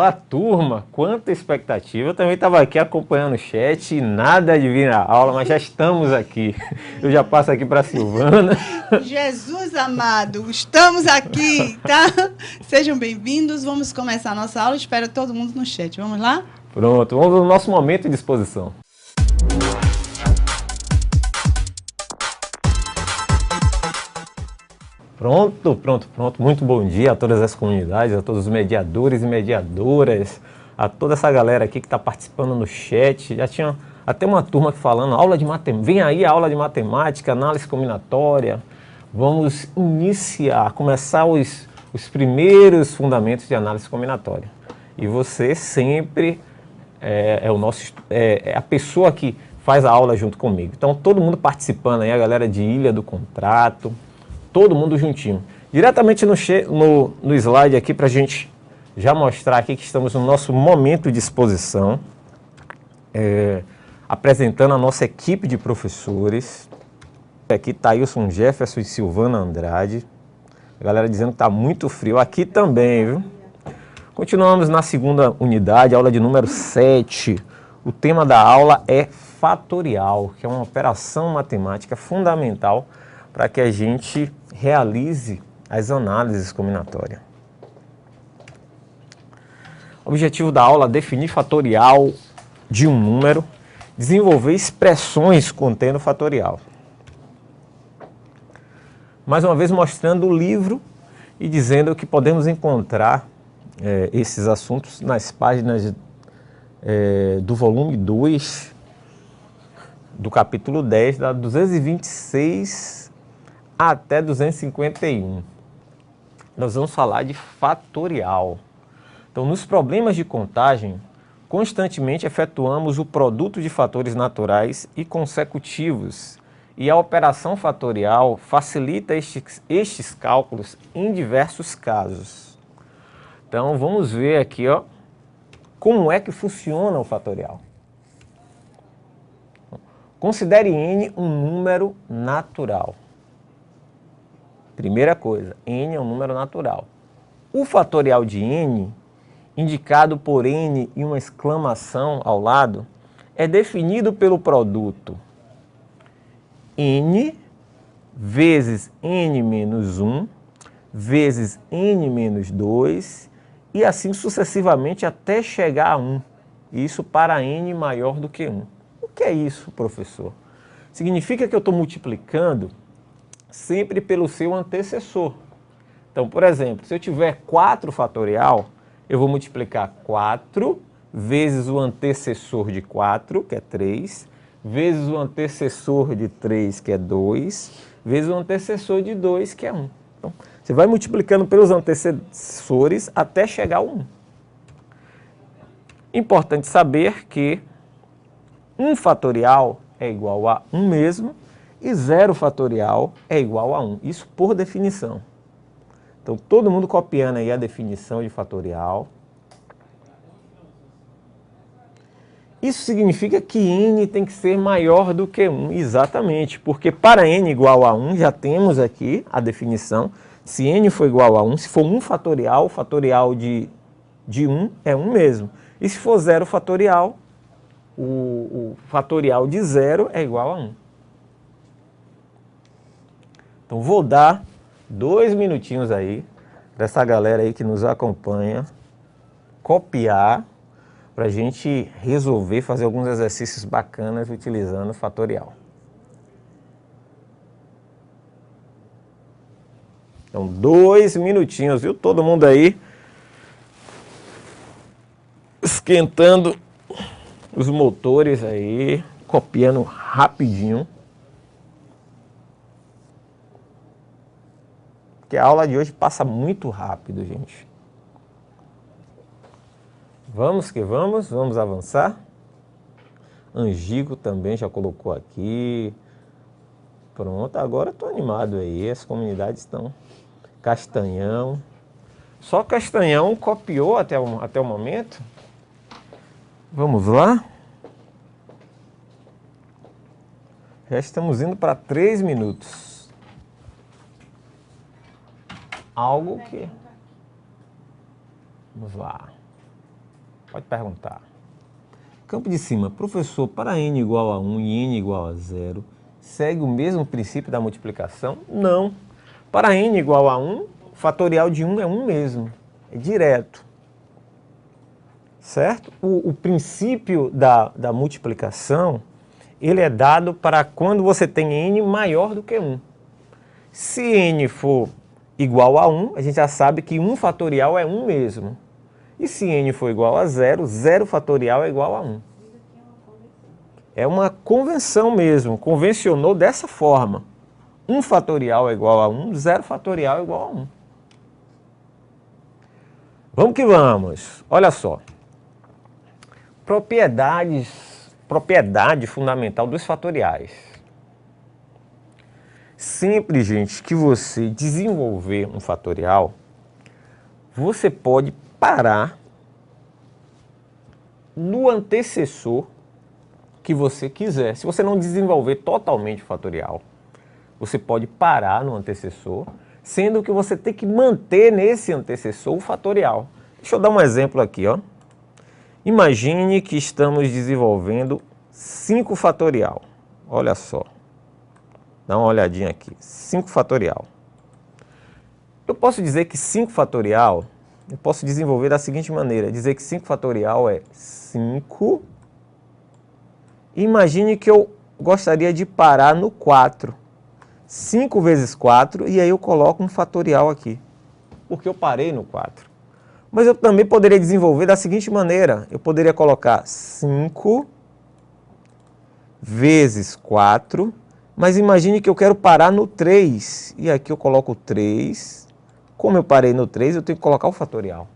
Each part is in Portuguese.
Olá, turma! Quanta expectativa! Eu também estava aqui acompanhando o chat e nada de vir na aula, mas já estamos aqui. Eu já passo aqui para a Silvana. Jesus amado, estamos aqui, tá? Sejam bem-vindos, vamos começar a nossa aula. Espero todo mundo no chat. Vamos lá? Pronto, vamos ao nosso momento de exposição. Pronto. Muito bom dia a todas as comunidades, a todos os mediadores e mediadoras, a toda essa galera aqui que está participando no chat. Já tinha até uma turma aqui falando, aula de matemática, vem aí a aula de matemática, análise combinatória. Vamos começar os primeiros fundamentos de análise combinatória. E você sempre é a pessoa que faz a aula junto comigo. Então todo mundo participando aí, a galera de Ilha do Contrato, todo mundo juntinho. Diretamente no slide aqui para a gente já mostrar aqui que estamos no nosso momento de exposição, apresentando a nossa equipe de professores. Aqui Thailson Jefferson e Silvana Andrade. A galera dizendo que está muito frio. Aqui também, viu? Continuamos na segunda unidade, aula de número 7. O tema da aula é fatorial, que é uma operação matemática fundamental para que a gente realize as análises combinatórias. O objetivo da aula é definir fatorial de um número, desenvolver expressões contendo fatorial. Mais uma vez mostrando o livro e dizendo que podemos encontrar esses assuntos nas páginas do volume 2, do capítulo 10, da 226 até 251. Nós vamos falar de fatorial. Então, nos problemas de contagem, constantemente efetuamos o produto de fatores naturais e consecutivos, e a operação fatorial facilita estes cálculos em diversos casos. Então, vamos ver aqui, ó, como é que funciona o fatorial. Considere n um número natural. Primeira coisa, n é um número natural. O fatorial de n, indicado por n e uma exclamação ao lado, é definido pelo produto n vezes n menos 1 vezes n menos 2 e assim sucessivamente até chegar a 1. Isso para n maior do que 1. O que é isso, professor? Significa que eu estou multiplicando sempre pelo seu antecessor. Então, por exemplo, se eu tiver 4 fatorial, eu vou multiplicar 4 vezes o antecessor de 4, que é 3, vezes o antecessor de 3, que é 2, vezes o antecessor de 2, que é 1. Então, você vai multiplicando pelos antecessores até chegar a 1. Importante saber que 1 fatorial é igual a 1 mesmo e 0 fatorial é igual a 1. Isso por definição. Então, todo mundo copiando aí a definição de fatorial. Isso significa que n tem que ser maior do que 1, exatamente, porque para n igual a 1, já temos aqui a definição, se n for igual a 1, se for 1 fatorial, o fatorial de 1 é 1 mesmo. E se for 0 fatorial, o fatorial de 0 é igual a 1. Então vou dar 2 minutinhos aí, dessa galera aí que nos acompanha, copiar, para a gente resolver fazer alguns exercícios bacanas utilizando o fatorial. Então, 2 minutinhos, viu? Todo mundo aí esquentando os motores aí, copiando rapidinho. Porque a aula de hoje passa muito rápido, gente. Vamos que vamos avançar. Angico também já colocou aqui. Pronto, agora estou animado aí, as comunidades estão. Castanhão. Só Castanhão copiou até o momento. Vamos lá. Já estamos indo para 3 minutos. Algo que... Vamos lá. Pode perguntar. Campo de cima, professor, para n igual a 1 e n igual a 0, segue o mesmo princípio da multiplicação? Não. Para n igual a 1, o fatorial de 1 é 1 mesmo, é direto. Certo? O princípio da multiplicação, ele é dado para quando você tem n maior do que 1. Se n for igual a 1, a gente já sabe que 1 fatorial é 1 mesmo. E se n for igual a 0, 0 fatorial é igual a 1. É uma convenção mesmo, convencionou dessa forma. 1 fatorial é igual a 1, 0 fatorial é igual a 1. Vamos que vamos. Olha só. Propriedade fundamental dos fatoriais. Sempre, gente, que você desenvolver um fatorial, você pode parar no antecessor que você quiser. Se você não desenvolver totalmente o fatorial, você pode parar no antecessor, sendo que você tem que manter nesse antecessor o fatorial. Deixa eu dar um exemplo aqui, ó. Imagine que estamos desenvolvendo 5 fatorial. Olha só. Dá uma olhadinha aqui. 5 fatorial. Eu posso dizer que 5 fatorial, eu posso desenvolver da seguinte maneira. Dizer que 5 fatorial é 5. Imagine que eu gostaria de parar no 4. 5 vezes 4, e aí eu coloco um fatorial aqui. Porque eu parei no 4. Mas eu também poderia desenvolver da seguinte maneira. Eu poderia colocar 5 vezes 4, mas imagine que eu quero parar no 3. E aqui eu coloco 3. Como eu parei no 3, eu tenho que colocar o fatorial.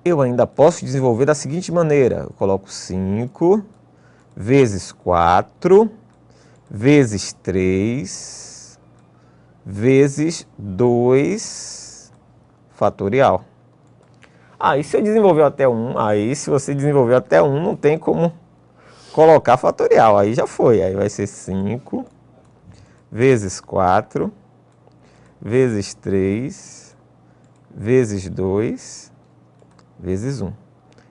Eu ainda posso desenvolver da seguinte maneira. Eu coloco 5 vezes 4 vezes 3 vezes 2 fatorial. Aí se eu desenvolver até 1, aí se você desenvolver até 1, não tem como colocar fatorial. Aí já foi. Aí vai ser 5 vezes 4 vezes 3 vezes 2 vezes 1.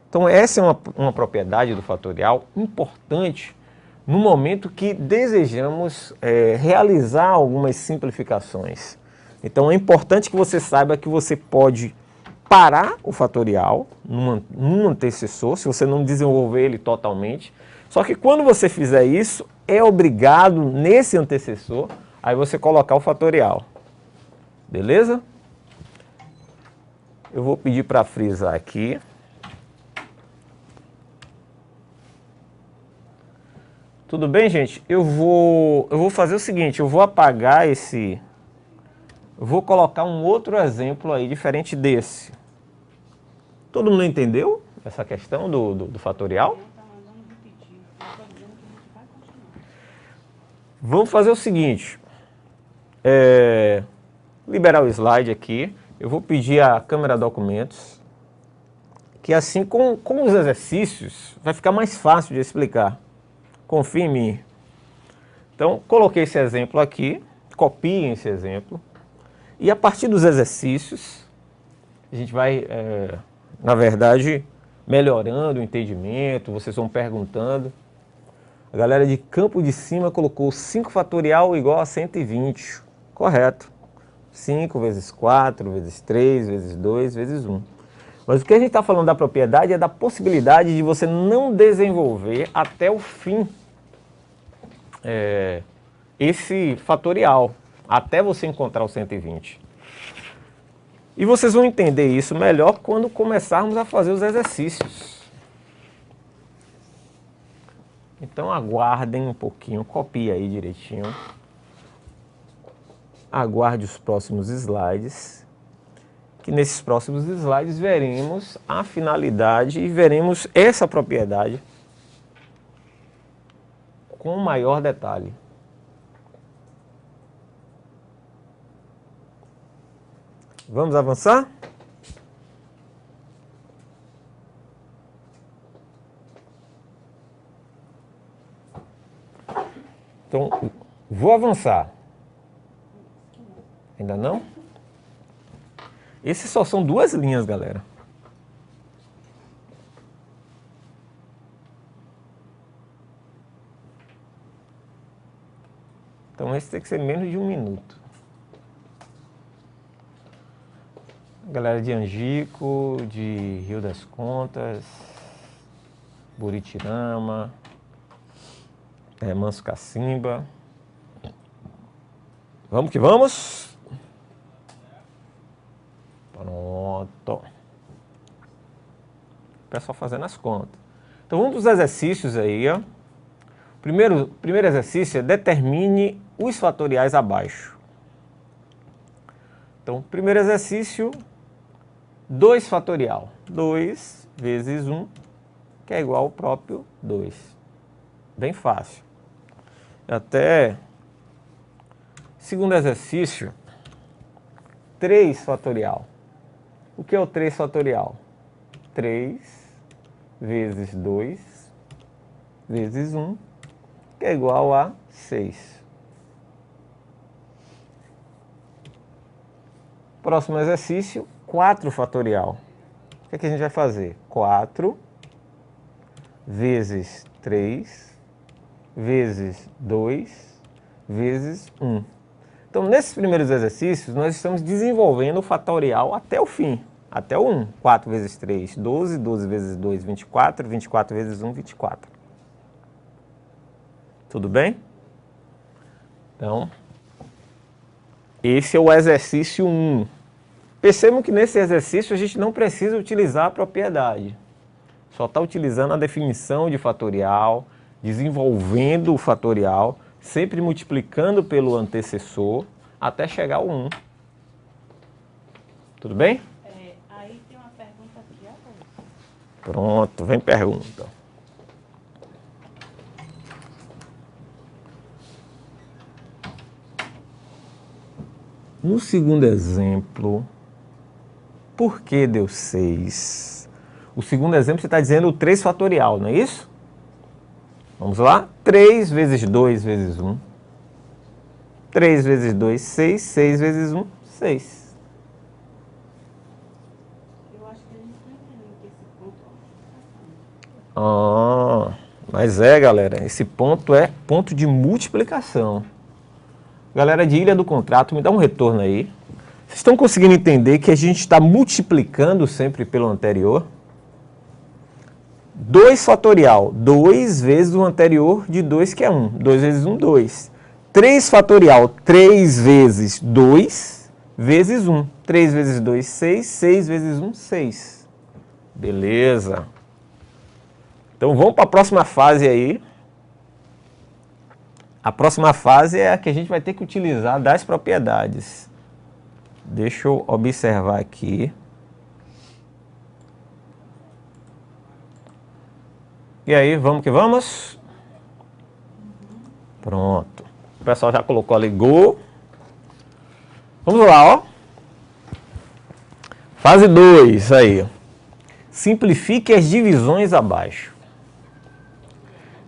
Então essa é uma propriedade do fatorial importante no momento que desejamos realizar algumas simplificações. Então é importante que você saiba que você pode parar o fatorial num antecessor, se você não desenvolver ele totalmente. Só que quando você fizer isso, é obrigado nesse antecessor, aí você colocar o fatorial. Beleza? Eu vou pedir para frisar aqui. Tudo bem, gente? Eu vou fazer o seguinte, eu vou apagar esse... Eu vou colocar um outro exemplo aí, diferente desse. Todo mundo entendeu essa questão do fatorial? Vamos fazer o seguinte. Liberar o slide aqui. Eu vou pedir a câmera documentos. Que assim, com os exercícios, vai ficar mais fácil de explicar. Confie em mim. Então, coloquei esse exemplo aqui. Copiem esse exemplo. E a partir dos exercícios, a gente vai, na verdade, melhorando o entendimento, vocês vão perguntando. A galera de Campo de Cima colocou 5 fatorial igual a 120. Correto. 5 vezes 4, vezes 3, vezes 2, vezes 1. Mas o que a gente está falando da propriedade é da possibilidade de você não desenvolver até o fim esse fatorial. Até você encontrar o 120. E vocês vão entender isso melhor quando começarmos a fazer os exercícios. Então aguardem um pouquinho, copie aí direitinho. Aguarde os próximos slides. Que nesses próximos slides veremos a finalidade e veremos essa propriedade com maior detalhe. Vamos avançar? Então, vou avançar. Ainda não? Esses só são 2 linhas, galera. Então esse tem que ser menos de 1 minuto. Galera de Angico, de Rio das Contas, Buritirama, Manso Cacimba. Vamos que vamos! Pronto. O pessoal fazendo as contas. Então vamos para os exercícios aí, ó. Primeiro exercício é determine os fatoriais abaixo. Então, primeiro exercício, 2 fatorial. 2 vezes 1, que é igual ao próprio 2. Bem fácil. Até segundo exercício, 3 fatorial. O que é o 3 fatorial? 3 vezes 2 vezes 1, que é igual a 6. Próximo exercício, 4 fatorial. O que é que a gente vai fazer? 4 vezes 3 vezes 2 vezes 1. Então, nesses primeiros exercícios, nós estamos desenvolvendo o fatorial até o fim, até o 1. 4 vezes 3, 12, 12 vezes 2, 24, 24 vezes 1, 24. Tudo bem? Então, esse é o exercício 1. Percebam que nesse exercício a gente não precisa utilizar a propriedade. Só está utilizando a definição de fatorial, desenvolvendo o fatorial, sempre multiplicando pelo antecessor, até chegar ao 1. Tudo bem? Aí tem uma pergunta aqui agora. Pronto, vem pergunta. No segundo exemplo, por que deu 6? O segundo exemplo você está dizendo o 3 fatorial, não é isso? Vamos lá? 3 vezes 2 vezes 1. 3 vezes 2, 6. 6 vezes 1, 6. Eu acho que a gente não entendeu que esse ponto Mas galera, esse ponto é ponto de multiplicação. Galera de Ilha do Contrato, me dá um retorno aí. Vocês estão conseguindo entender que a gente está multiplicando sempre pelo anterior? 2 fatorial, 2 vezes o anterior de 2, que é 1. 2 vezes 1, 2. 3 fatorial, 3 vezes 2 vezes 1. 3 vezes 2, 6. 6 vezes 1, 6. Beleza. Então vamos para a próxima fase aí. A próxima fase é a que a gente vai ter que utilizar das propriedades. Deixa eu observar aqui. E aí, vamos que vamos? Pronto. O pessoal já colocou ali Go. Vamos lá, ó. Fase 2, aí. Simplifique as divisões abaixo.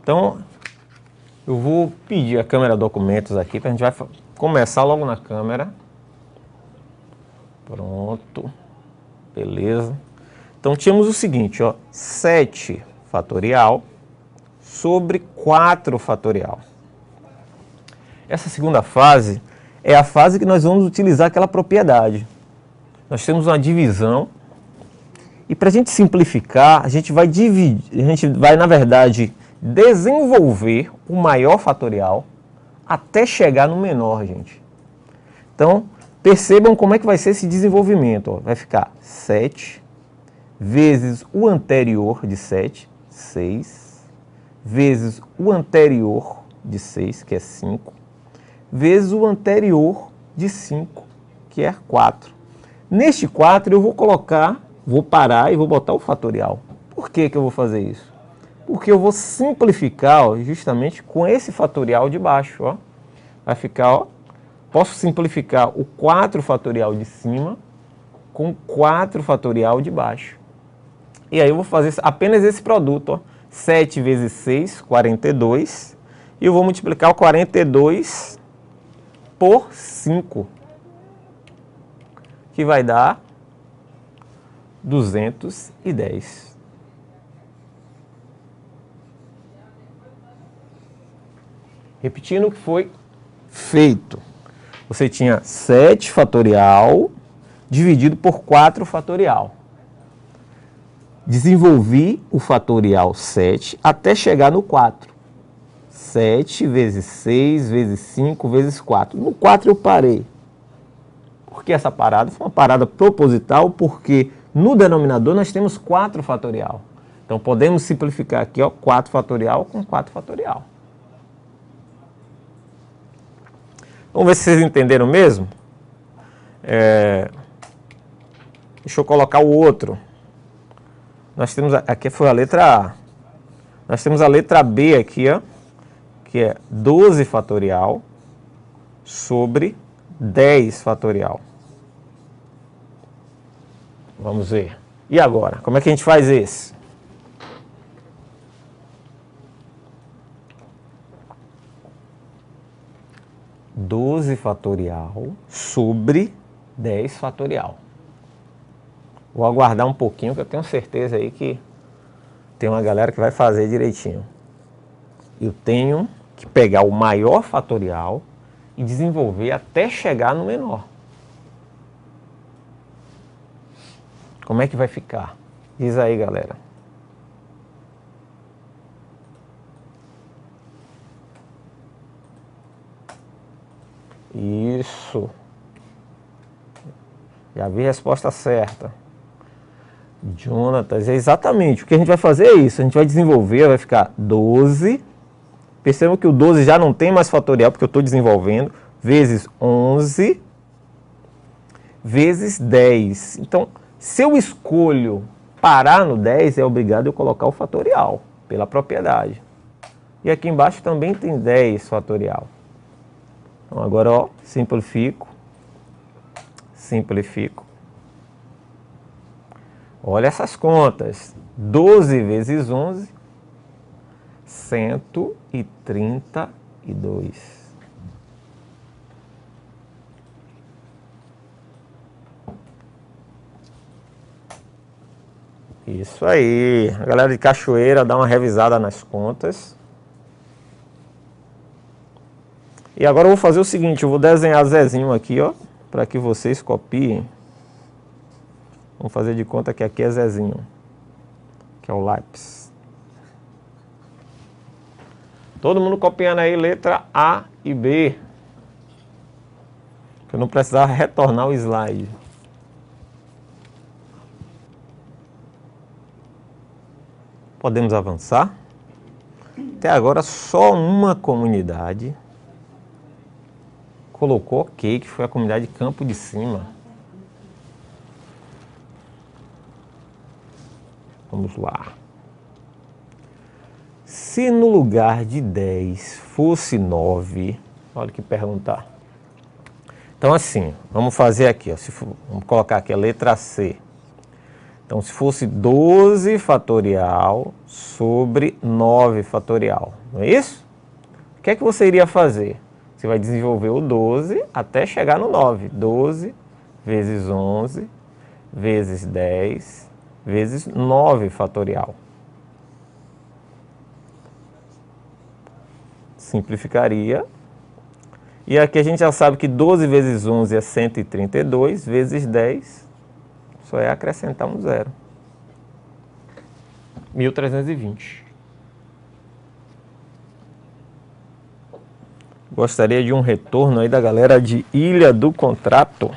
Então, eu vou pedir a câmera documentos aqui, que a gente vai começar logo na câmera. Pronto. Beleza. Então, tínhamos o seguinte, ó. 7 fatorial sobre 4 fatorial. Essa segunda fase é a fase que nós vamos utilizar aquela propriedade. Nós temos uma divisão e para a gente simplificar, a gente vai dividir, na verdade, desenvolver o maior fatorial até chegar no menor, gente. Então, percebam como é que vai ser esse desenvolvimento. Ó. Vai ficar 7 vezes o anterior de 7, 6, vezes o anterior de 6, que é 5, vezes o anterior de 5, que é 4. Neste 4 eu vou parar e vou botar o fatorial. Por que que eu vou fazer isso? Porque eu vou simplificar, ó, justamente com esse fatorial de baixo. Ó. Vai ficar, ó, posso simplificar o 4 fatorial de cima com 4 fatorial de baixo. E aí eu vou fazer apenas esse produto, ó. 7 vezes 6, 42. E eu vou multiplicar o 42 por 5. Que vai dar 210. Repetindo que foi Feito. Você tinha 7 fatorial dividido por 4 fatorial. Desenvolvi o fatorial 7 até chegar no 4. 7 vezes 6 vezes 5 vezes 4. No 4 eu parei. Por que essa parada? Foi uma parada proposital, porque no denominador nós temos 4 fatorial. Então podemos simplificar aqui, ó, 4 fatorial com 4 fatorial. Vamos ver se vocês entenderam mesmo? Deixa eu colocar o outro. Nós temos, aqui foi a letra A. Nós temos a letra B aqui, ó, que é 12 fatorial sobre 10 fatorial. Vamos ver. E agora? Como é que a gente faz esse? Doze fatorial sobre 10 fatorial. Vou aguardar um pouquinho, que eu tenho certeza aí que tem uma galera que vai fazer direitinho. Eu tenho que pegar o maior fatorial e desenvolver até chegar no menor. Como é que vai ficar? Diz aí, galera. Isso. Já vi a resposta certa. Jonatas, é exatamente. O que a gente vai fazer é isso. A gente vai desenvolver, vai ficar 12. Percebam que o 12 já não tem mais fatorial, porque eu estou desenvolvendo. Vezes 11. Vezes 10. Então, se eu escolho parar no 10, é obrigado eu colocar o fatorial, pela propriedade. E aqui embaixo também tem 10 fatorial. Então agora, ó, simplifico. Simplifico. Olha essas contas. 12 vezes 11, 132. Isso aí. A galera de Cachoeira dá uma revisada nas contas. E agora eu vou fazer o seguinte, eu vou desenhar Zezinho aqui, ó, para que vocês copiem. Vamos fazer de conta que aqui é Zezinho, que é o lápis. Todo mundo copiando aí letra A e B. Que eu não precisava retornar o slide. Podemos avançar. Até agora só uma comunidade colocou ok, que foi a comunidade Campo de Cima. Vamos lá. Se no lugar de 10 fosse 9, olha que perguntar. Então assim, vamos fazer aqui, ó, vamos colocar aqui a letra C. Então se fosse 12 fatorial sobre 9 fatorial, não é isso? O que é que você iria fazer? Você vai desenvolver o 12 até chegar no 9. 12 vezes 11 vezes 10 vezes 9 fatorial. Simplificaria. E aqui a gente já sabe que 12 vezes 11 é 132, vezes 10, só é acrescentar um zero. 1320. Gostaria de um retorno aí da galera de Ilha do Contrato.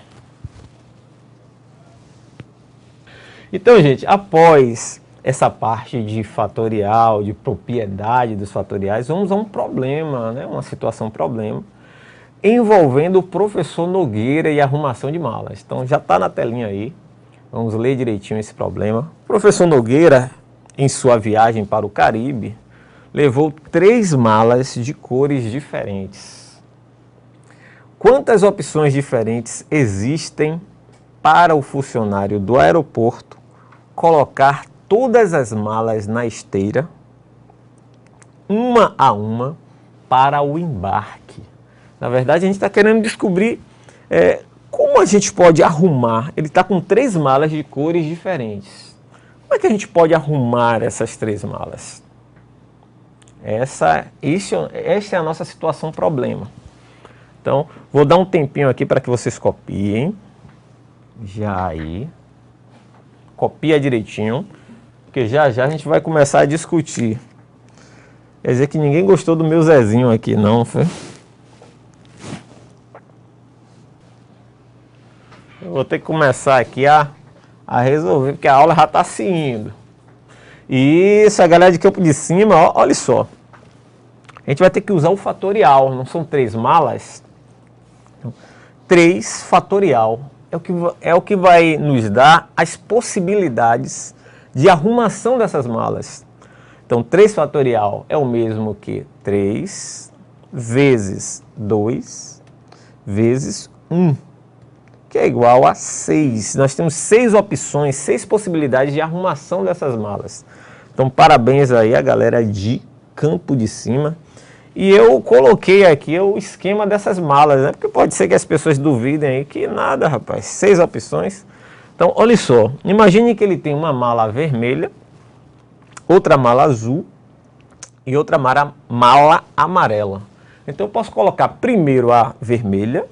Então, gente, após essa parte de fatorial, de propriedade dos fatoriais, vamos a um problema, né? Uma situação problema, envolvendo o professor Nogueira e arrumação de malas. Então, já está na telinha aí. Vamos ler direitinho esse problema. O professor Nogueira, em sua viagem para o Caribe, levou 3 malas de cores diferentes. Quantas opções diferentes existem para o funcionário do aeroporto colocar todas as malas na esteira, uma a uma, para o embarque? Na verdade, a gente está querendo descobrir como a gente pode arrumar. Ele está com 3 malas de cores diferentes. Como é que a gente pode arrumar essas 3 malas? Essa é a nossa situação problema. Então, vou dar um tempinho aqui para que vocês copiem. Já aí. Copia direitinho, porque já já a gente vai começar a discutir. Quer dizer que ninguém gostou do meu Zezinho aqui, não, foi? Eu vou ter que começar aqui a resolver, porque a aula já está se indo. E isso, a galera de Campo de Cima, ó, olha só. A gente vai ter que usar o fatorial, não são 3 malas? 3 fatorial. É o que vai nos dar as possibilidades de arrumação dessas malas. Então, 3 fatorial é o mesmo que 3 vezes 2 vezes 1, que é igual a 6. Nós temos 6 opções, 6 possibilidades de arrumação dessas malas. Então, parabéns aí a galera de Campo de Cima. E eu coloquei aqui o esquema dessas malas, né? Porque pode ser que as pessoas duvidem aí que nada, rapaz. 6 opções. Então, olha só. Imagine que ele tem uma mala vermelha, outra mala azul e outra mala amarela. Então, eu posso colocar primeiro a vermelha,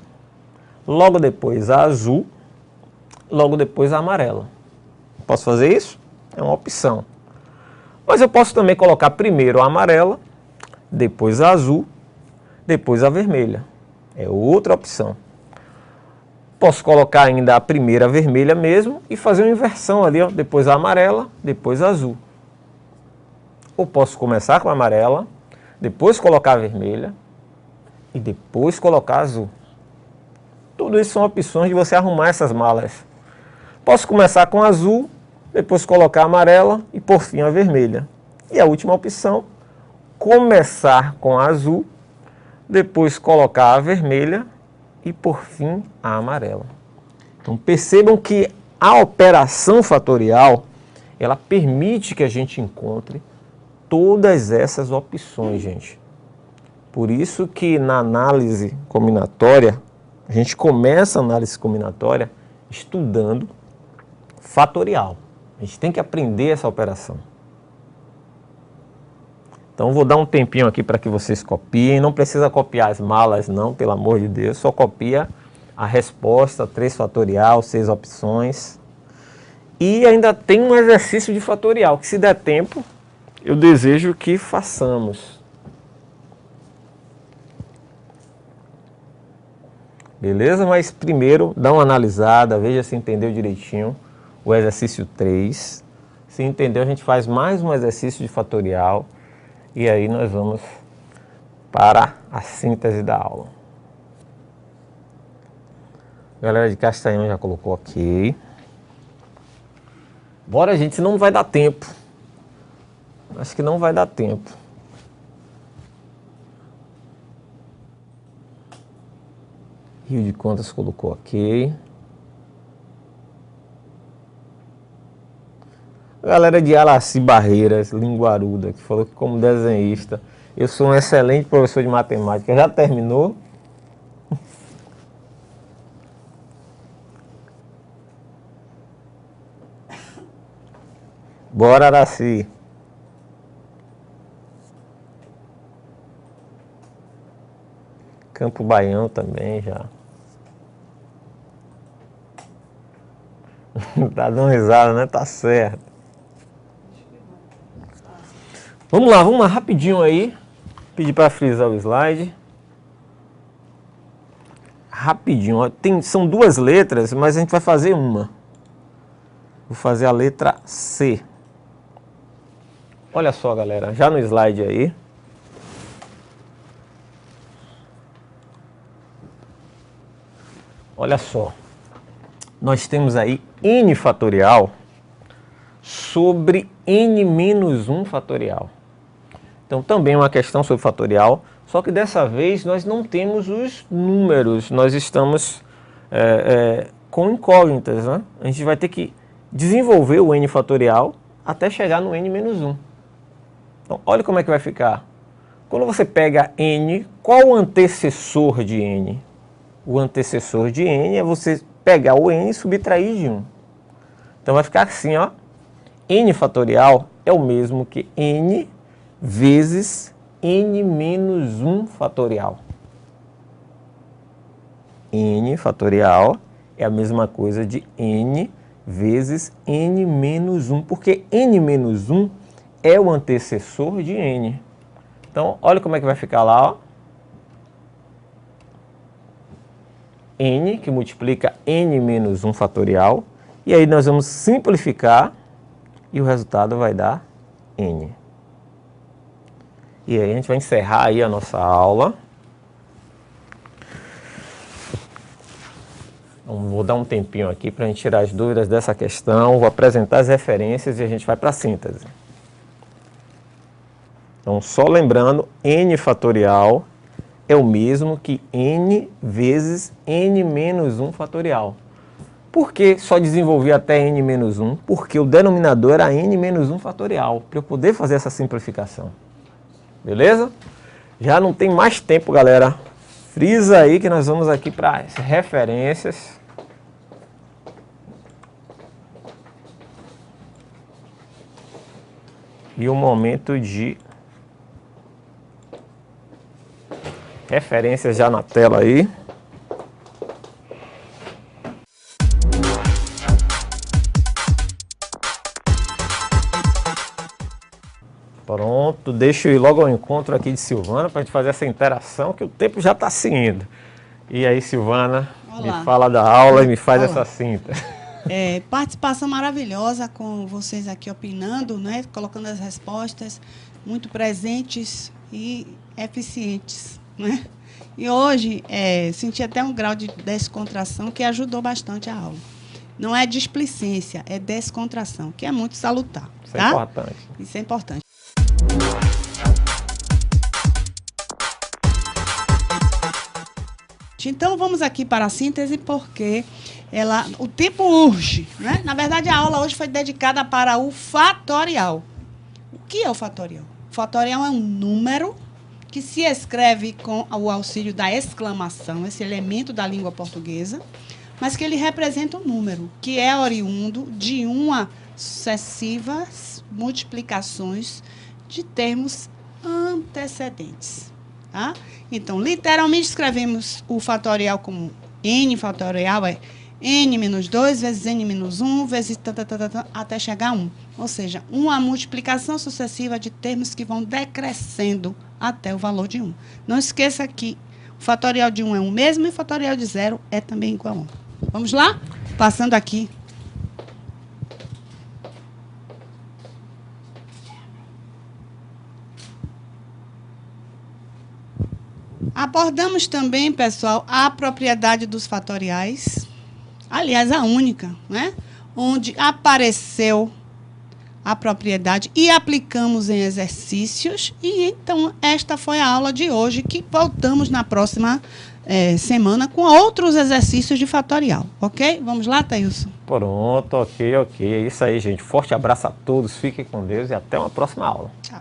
logo depois a azul, logo depois a amarela. Posso fazer isso? É uma opção. Mas eu posso também colocar primeiro a amarela, depois a azul, depois a vermelha. É outra opção. Posso colocar ainda a primeira vermelha mesmo e fazer uma inversão ali, ó, depois a amarela, depois a azul. Ou posso começar com a amarela, depois colocar a vermelha e depois colocar a azul. Tudo isso são opções de você arrumar essas malas. Posso começar com a azul, depois colocar a amarela e por fim a vermelha. E a última opção, começar com a azul, depois colocar a vermelha e por fim a amarela. Então percebam que a operação fatorial, ela permite que a gente encontre todas essas opções, gente. Por isso que na análise combinatória, a gente começa a análise combinatória estudando fatorial. A gente tem que aprender essa operação. Então vou dar um tempinho aqui para que vocês copiem. Não precisa copiar as malas não, pelo amor de Deus. Só copia a resposta, 3 fatorial, 6 opções. E ainda tem um exercício de fatorial, que se der tempo, eu desejo que façamos. Beleza? Mas primeiro, dá uma analisada, veja se entendeu direitinho o exercício 3. Se entendeu, a gente faz mais um exercício de fatorial. E aí nós vamos para a síntese da aula. Galera de Castanhão já colocou ok. Bora, gente, senão não vai dar tempo. Acho que não vai dar tempo. Rio de Contas colocou ok. Galera de Araci Barreiras, Linguaruda, que falou que como desenhista eu sou um excelente professor de matemática. Já terminou? Bora, Araci. Campo Baião também já. Tá dando risada, né? Tá certo. Vamos lá rapidinho aí. Pedir para frisar o slide. Rapidinho. Ó. São 2 letras, mas a gente vai fazer uma. Vou fazer a letra C. Olha só, galera. Já no slide aí. Olha só. Nós temos aí n fatorial sobre n menos 1 fatorial. Então, também é uma questão sobre fatorial, só que dessa vez nós não temos os números, nós estamos com incógnitas, né? A gente vai ter que desenvolver o n fatorial até chegar no n menos 1. Então, olha como é que vai ficar. Quando você pega n, qual o antecessor de n? O antecessor de n é você pegar o n e subtrair de 1. Então, vai ficar assim, ó. N fatorial é o mesmo que n vezes n menos 1 fatorial. n fatorial é a mesma coisa de n vezes n menos 1, porque n menos 1 é o antecessor de n. Então, olha como é que vai ficar lá, ó. N, que multiplica n menos 1 fatorial, e aí nós vamos simplificar, e o resultado vai dar n. E aí a gente vai encerrar aí a nossa aula. Então, vou dar um tempinho aqui para a gente tirar as dúvidas dessa questão, vou apresentar as referências e a gente vai para a síntese. Então, só lembrando, n fatorial é o mesmo que n vezes n menos 1 fatorial. Por que só desenvolvi até n menos 1? Porque o denominador era n menos 1 fatorial, para eu poder fazer essa simplificação. Beleza? Já não tem mais tempo, galera. Frisa aí que nós vamos aqui para as referências. E o momento de referências já na tela aí. Pronto, deixa eu ir logo ao encontro aqui de Silvana para a gente fazer essa interação, que o tempo já está se indo. E aí, Silvana, Olá. me fala da aula e me faz essa síntese. Participação maravilhosa com vocês aqui opinando, né? Colocando as respostas muito presentes e eficientes, né? E hoje senti até um grau de descontração que ajudou bastante a aula. Não é displicência, é descontração, que é muito salutar. Isso tá? é importante. Isso é importante. Então, vamos aqui para a síntese, porque o tempo urge, né? Na verdade, a aula hoje foi dedicada para o fatorial. O que é o fatorial? O fatorial é um número que se escreve com o auxílio da exclamação, esse elemento da língua portuguesa, mas que ele representa um número, que é oriundo de uma sucessivas multiplicações de termos antecedentes. Tá? Então, literalmente, escrevemos o fatorial como n fatorial é n menos 2 vezes n menos 1 vezes até chegar a 1. Ou seja, uma multiplicação sucessiva de termos que vão decrescendo até o valor de 1. Não esqueça que o fatorial de 1 é o mesmo e o fatorial de 0 é também igual a 1. Vamos lá? Passando aqui. Abordamos também, pessoal, a propriedade dos fatoriais. Aliás, a única, né? Onde apareceu a propriedade e aplicamos em exercícios. E então, esta foi a aula de hoje, que voltamos na próxima semana com outros exercícios de fatorial. Ok? Vamos lá, Thailson? Pronto, ok. É isso aí, gente. Forte abraço a todos, fiquem com Deus e até uma próxima aula. Tchau.